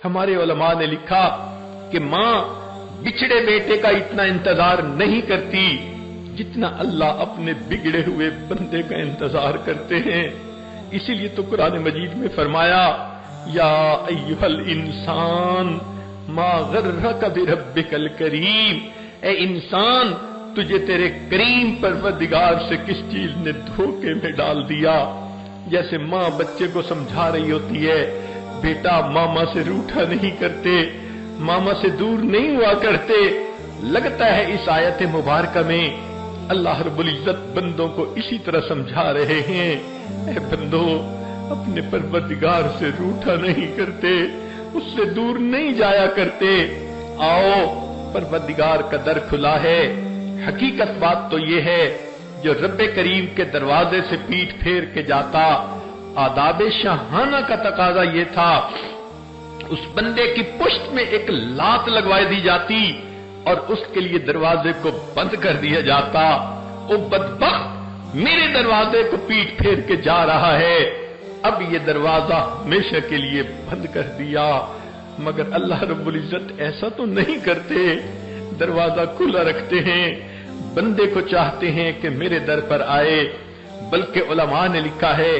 ہمارے علماء نے لکھا کہ ماں بچھڑے بیٹے کا اتنا انتظار نہیں کرتی جتنا اللہ اپنے بگڑے ہوئے بندے کا انتظار کرتے ہیں. اسی لیے تو قرآن مجید میں فرمایا یا ایھا الانسان ما غرک بربک الکریم، اے انسان تجھے تیرے کریم پروردگار سے کس چیز نے دھوکے میں ڈال دیا. جیسے ماں بچے کو سمجھا رہی ہوتی ہے بیٹا ماما سے روٹھا نہیں کرتے، ماما سے دور نہیں ہوا کرتے. لگتا ہے اس آیت مبارکہ میں اللہ رب العزت بندوں کو اسی طرح سمجھا رہے ہیں اے بندو اپنے پروردگار سے روٹھا نہیں کرتے، اس سے دور نہیں جایا کرتے. آؤ پروردگار کا در کھلا ہے. حقیقت بات تو یہ ہے جو رب کریم کے دروازے سے پیٹھ پھیر کے جاتا، آداب شاہانہ کا تقاضا یہ تھا اس بندے کی پشت میں ایک لات لگوائی دی جاتی اور اس کے لیے دروازے کو بند کر دیا جاتا. وہ بدبخت میرے دروازے کو پیٹھ پھیر کے جا رہا ہے، اب یہ دروازہ ہمیشہ کے لیے بند کر دیا. مگر اللہ رب العزت ایسا تو نہیں کرتے، دروازہ کھلا رکھتے ہیں، بندے کو چاہتے ہیں کہ میرے در پر آئے. بلکہ علماء نے لکھا ہے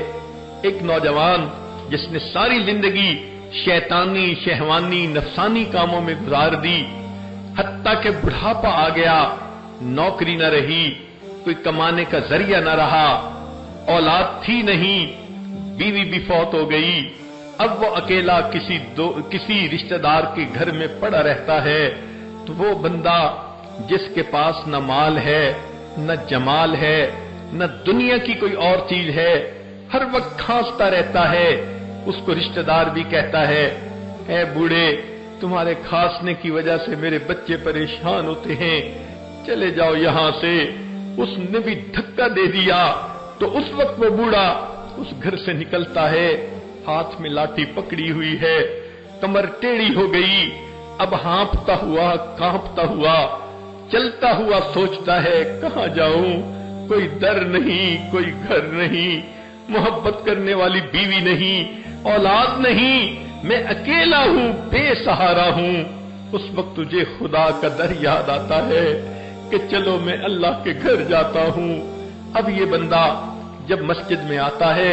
ایک نوجوان جس نے ساری زندگی شیطانی شہوانی نفسانی کاموں میں گزار دی، حتیٰ کہ بڑھاپا آ گیا، نوکری نہ رہی، کوئی کمانے کا ذریعہ نہ رہا، اولاد تھی نہیں، بیوی بھی فوت ہو گئی. اب وہ اکیلا کسی رشتہ دار کے گھر میں پڑا رہتا ہے. تو وہ بندہ جس کے پاس نہ مال ہے نہ جمال ہے نہ دنیا کی کوئی اور چیز ہے، ہر وقت کھانستا رہتا ہے. اس کو رشتہ دار بھی کہتا ہے اے بوڑھے تمہارے کھانسنے کی وجہ سے میرے بچے پریشان ہوتے ہیں، چلے جاؤ یہاں سے. اس نے بھی دھکا دے دیا تو اس وقت وہ بوڑھا اس گھر سے نکلتا ہے، ہاتھ میں لاٹھی پکڑی ہوئی ہے، کمر ٹیڑھی ہو گئی، اب ہانپتا ہوا کانپتا ہوا چلتا ہوا سوچتا ہے کہاں جاؤں، کوئی در نہیں، کوئی گھر نہیں، محبت کرنے والی بیوی نہیں، اولاد نہیں، میں اکیلا ہوں، بے سہارا ہوں. اس وقت تجھے خدا کا در یاد آتا ہے کہ چلو میں اللہ کے گھر جاتا ہوں. اب یہ بندہ جب مسجد میں آتا ہے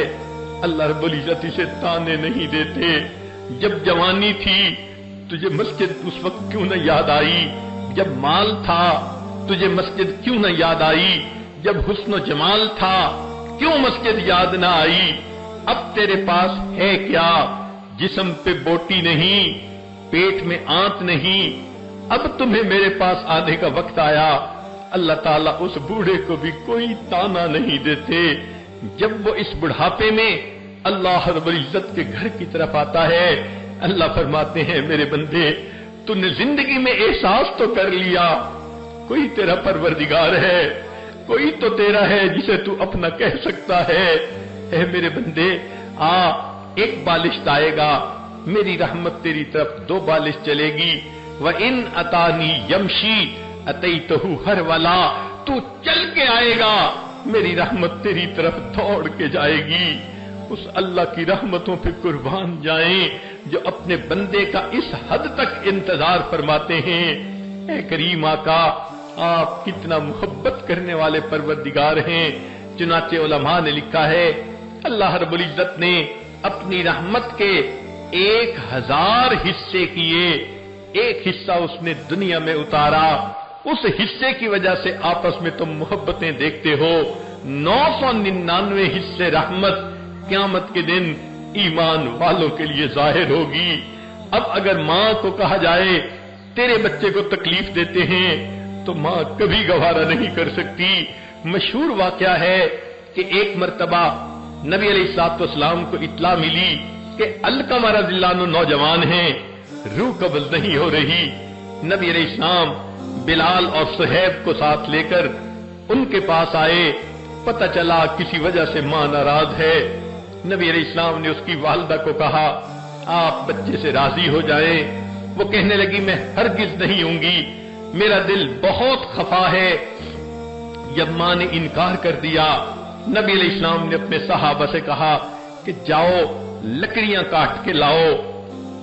اللہ رب العزت اسے تانے نہیں دیتے. جب جوانی تھی تجھے مسجد اس وقت کیوں نہ یاد آئی؟ جب مال تھا تجھے مسجد کیوں نہ یاد آئی؟ جب حسن و جمال تھا کیوں مسجد یاد نہ آئی؟ اب تیرے پاس ہے کیا؟ جسم پہ بوٹی نہیں، پیٹ میں آنت نہیں، اب تمہیں میرے پاس آنے کا وقت آیا. اللہ تعالیٰ اس بوڑھے کو بھی کوئی تانا نہیں دیتے. جب وہ اس بڑھاپے میں اللہ رب العزت کے گھر کی طرف آتا ہے اللہ فرماتے ہیں میرے بندے تو نے زندگی میں احساس تو کر لیا کوئی تیرا پروردگار ہے، کوئی تو تیرا ہے جسے تو اپنا کہہ سکتا ہے. اے میرے بندے آ، ایک بالشت آئے گا، میری رحمت تیری طرف 2 بالش چلے گی. وَإِنْ أَتَانِي يَمْشِي أَتَيْتُهُ هَرْوَلًا، تو چل کے آئے گا میری رحمت تیری طرف دوڑ کے جائے گی. اس اللہ کی رحمتوں پہ قربان جائیں جو اپنے بندے کا اس حد تک انتظار فرماتے ہیں. اے کریم آقا آپ کتنا محبت کرنے والے پروردگار ہیں. چنانچہ علماء نے لکھا ہے اللہ رب العزت نے اپنی رحمت کے 1000 حصے کیے، ایک حصہ اس نے دنیا میں اتارا. اس حصے کی وجہ سے آپس میں تم محبتیں دیکھتے ہو. 999 حصے رحمت قیامت کے دن ایمان والوں کے لیے ظاہر ہوگی. اب اگر ماں کو کہا جائے تیرے بچے کو تکلیف دیتے ہیں تو ماں کبھی گوارا نہیں کر سکتی. مشہور واقعہ ہے کہ ایک مرتبہ نبی علیہ الصلوۃ والسلام کو اطلاع ملی کہ علقمہ رضی اللہ عنہ نوجوان ہیں، روح قبض نہیں ہو رہی. نبی علیہ السلام بلال اور صہیب کو ساتھ لے کر ان کے پاس آئے. پتہ چلا کسی وجہ سے ماں ناراض ہے. نبی علیہ السلام نے اس کی والدہ کو کہا آپ بچے سے راضی ہو جائیں. وہ کہنے لگی میں ہرگز نہیں ہوں گی، میرا دل بہت خفا ہے. جب ماں نے انکار کر دیا نبی علیہ السلام نے اپنے صحابہ سے کہا کہ جاؤ لکڑیاں کاٹ کے لاؤ.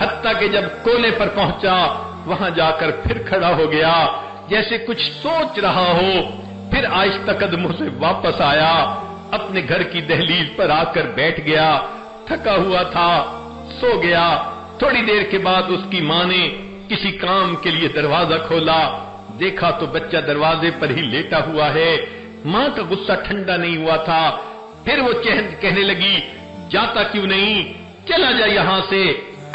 حتیٰ کہ جب کونے پر پہنچا وہاں جا کر پھر کھڑا ہو گیا جیسے کچھ سوچ رہا ہو، پھر آہستہ قدموں سے واپس آیا، اپنے گھر کی دہلیز پر آ کر بیٹھ گیا، تھکا ہوا تھا، سو گیا۔ تھوڑی دیر کے بعد اس کی ماں نے کسی کام کے لیے دروازہ کھولا، دیکھا تو بچہ دروازے پر ہی لیٹا ہوا ہے۔ ماں کا غصہ ٹھنڈا نہیں ہوا تھا، پھر وہ کہنے لگی جاتا کیوں نہیں، چلا جا یہاں سے،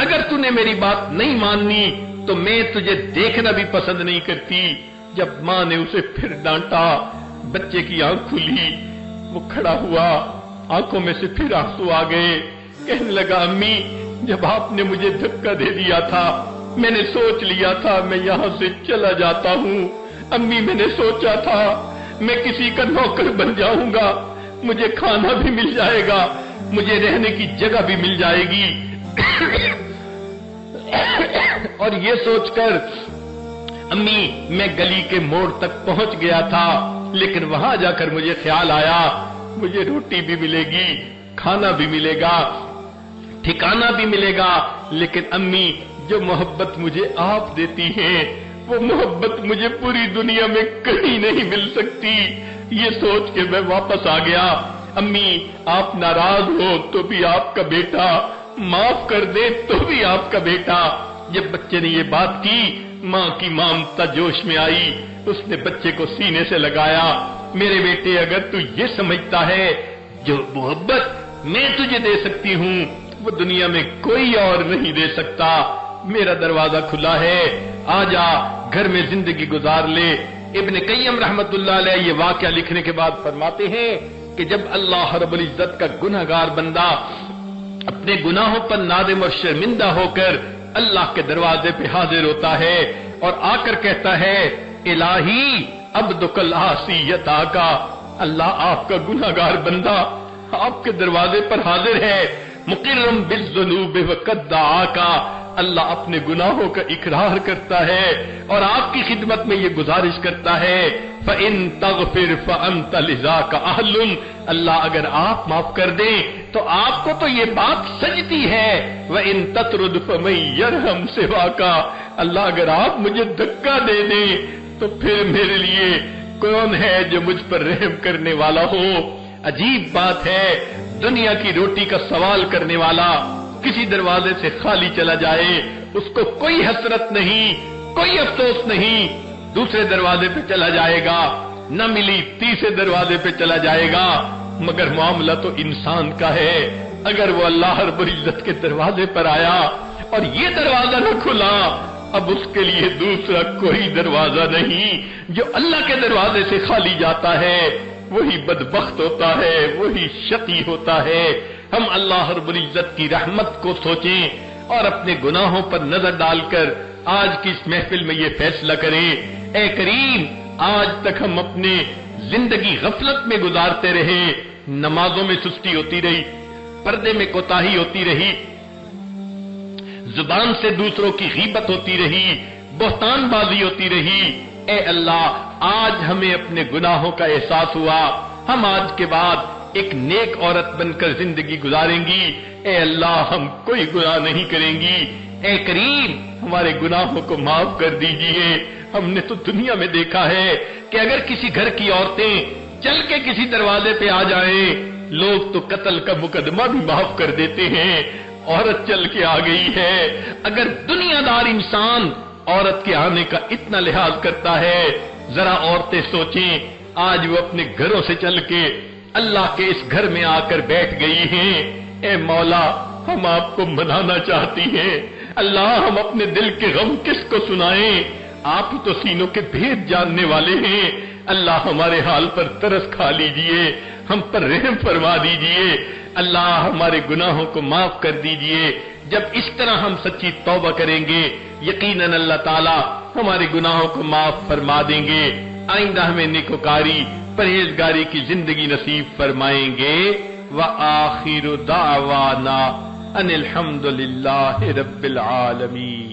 اگر تو نے میری بات نہیں ماننی تو میں تجھے دیکھنا بھی پسند نہیں کرتی۔ جب ماں نے اسے پھر ڈانٹا، بچے کی آنکھ کھلی، وہ کھڑا ہوا، آنکھوں میں سے پھر آنسو آ گئے، کہنے لگا امی جب آپ نے مجھے دھکا دے دیا تھا میں نے سوچ لیا تھا میں یہاں سے چلا جاتا ہوں، امی میں نے سوچا تھا میں کسی کا نوکر بن جاؤں گا، مجھے کھانا بھی مل جائے گا، مجھے رہنے کی جگہ بھی مل جائے گی۔ اور یہ سوچ کر امی میں گلی کے موڑ تک پہنچ گیا تھا، لیکن وہاں جا کر مجھے خیال آیا مجھے روٹی بھی ملے گی، کھانا بھی ملے گا، ٹھکانہ بھی ملے گا، لیکن امی جو محبت مجھے آپ دیتی ہیں وہ محبت مجھے پوری دنیا میں کہیں نہیں مل سکتی۔ یہ سوچ کے میں واپس آ گیا۔ امی آپ ناراض ہو تو بھی آپ کا بیٹا، معاف کر دے تو بھی آپ کا بیٹا۔ جب بچے نے یہ بات کی ماں کی ممتا جوش میں آئی، اس نے بچے کو سینے سے لگایا، میرے بیٹے اگر تو یہ سمجھتا ہے جو محبت میں تجھے دے سکتی ہوں وہ دنیا میں کوئی اور نہیں دے سکتا، میرا دروازہ کھلا ہے، آ جا گھر میں زندگی گزار لے۔ ابن قیم رحمت اللہ علیہ یہ واقعہ لکھنے کے بعد فرماتے ہیں کہ جب اللہ رب العزت کا گنہگار بندہ اپنے گناہوں پر نادم اور شرمندہ ہو کر اللہ کے دروازے پہ حاضر ہوتا ہے اور آ کر کہتا ہے الہی عبدک العاصی یتاکا، اللہ آپ کا گنہگار بندہ آپ کے دروازے پر حاضر ہے، مقرم بالذنوب وقد دعاکا، اللہ اپنے گناہوں کا اقرار کرتا ہے اور آپ کی خدمت میں یہ گزارش کرتا ہے فَإِن تَغْفِرْ فَأَنْتَ لِذَاكَ أَهْلٌ، اللہ اگر آپ معاف کر دیں تو آپ کو تو یہ بات سجتی ہے، وَإِن تَطْرُدْ فَمَن يَرْحَمْ سِوَاكَ، اللہ اگر آپ مجھے دھکا دے دیں تو پھر میرے لیے کون ہے جو مجھ پر رحم کرنے والا ہو۔ عجیب بات ہے، دنیا کی روٹی کا سوال کرنے والا کسی دروازے سے خالی چلا جائے اس کو کوئی حسرت نہیں، کوئی افسوس نہیں، دوسرے دروازے پہ چلا جائے گا، نہ ملی تیسرے دروازے پہ چلا جائے گا، مگر معاملہ تو انسان کا ہے۔ اگر وہ اللہ رب العزت کے دروازے پر آیا اور یہ دروازہ نہ کھلا اب اس کے لیے دوسرا کوئی دروازہ نہیں۔ جو اللہ کے دروازے سے خالی جاتا ہے وہی بدبخت ہوتا ہے، وہی شقی ہوتا ہے۔ ہم اللہ رب العزت کی رحمت کو سوچیں اور اپنے گناہوں پر نظر ڈال کر آج کی اس محفل میں یہ فیصلہ کریں، اے کریم آج تک ہم اپنے زندگی غفلت میں گزارتے رہے، نمازوں میں سستی ہوتی رہی، پردے میں کوتاہی ہوتی رہی، زبان سے دوسروں کی غیبت ہوتی رہی، بہتان بازی ہوتی رہی۔ اے اللہ آج ہمیں اپنے گناہوں کا احساس ہوا، ہم آج کے بعد ایک نیک عورت بن کر زندگی گزاریں گی۔ اے اللہ ہم کوئی گناہ نہیں کریں گی، اے کریم ہمارے گناہوں کو معاف کر دیجئے۔ ہم نے تو دنیا میں دیکھا ہے کہ اگر کسی گھر کی عورتیں چل کے کسی دروازے پہ آ جائیں لوگ تو قتل کا مقدمہ بھی معاف کر دیتے ہیں، عورت چل کے آ گئی ہے۔ اگر دنیا دار انسان عورت کے آنے کا اتنا لحاظ کرتا ہے، ذرا عورتیں سوچیں آج وہ اپنے گھروں سے چل کے اللہ کے اس گھر میں آ کر بیٹھ گئی ہیں۔ اے مولا ہم آپ کو منانا چاہتی ہیں، اللہ ہم اپنے دل کے غم کس کو سنائیں، آپ ہی تو سینوں کے بھید جاننے والے ہیں۔ اللہ ہمارے حال پر ترس کھا لیجئے، ہم پر رحم فرما دیجئے، اللہ ہمارے گناہوں کو معاف کر دیجئے۔ جب اس طرح ہم سچی توبہ کریں گے یقیناً اللہ تعالی ہمارے گناہوں کو معاف فرما دیں گے، آئندہ ہمیں نیکوکاری پرہیزگاری کی زندگی نصیب فرمائیں گے۔ وآخر دعوانا ان الحمد للہ رب العالمین۔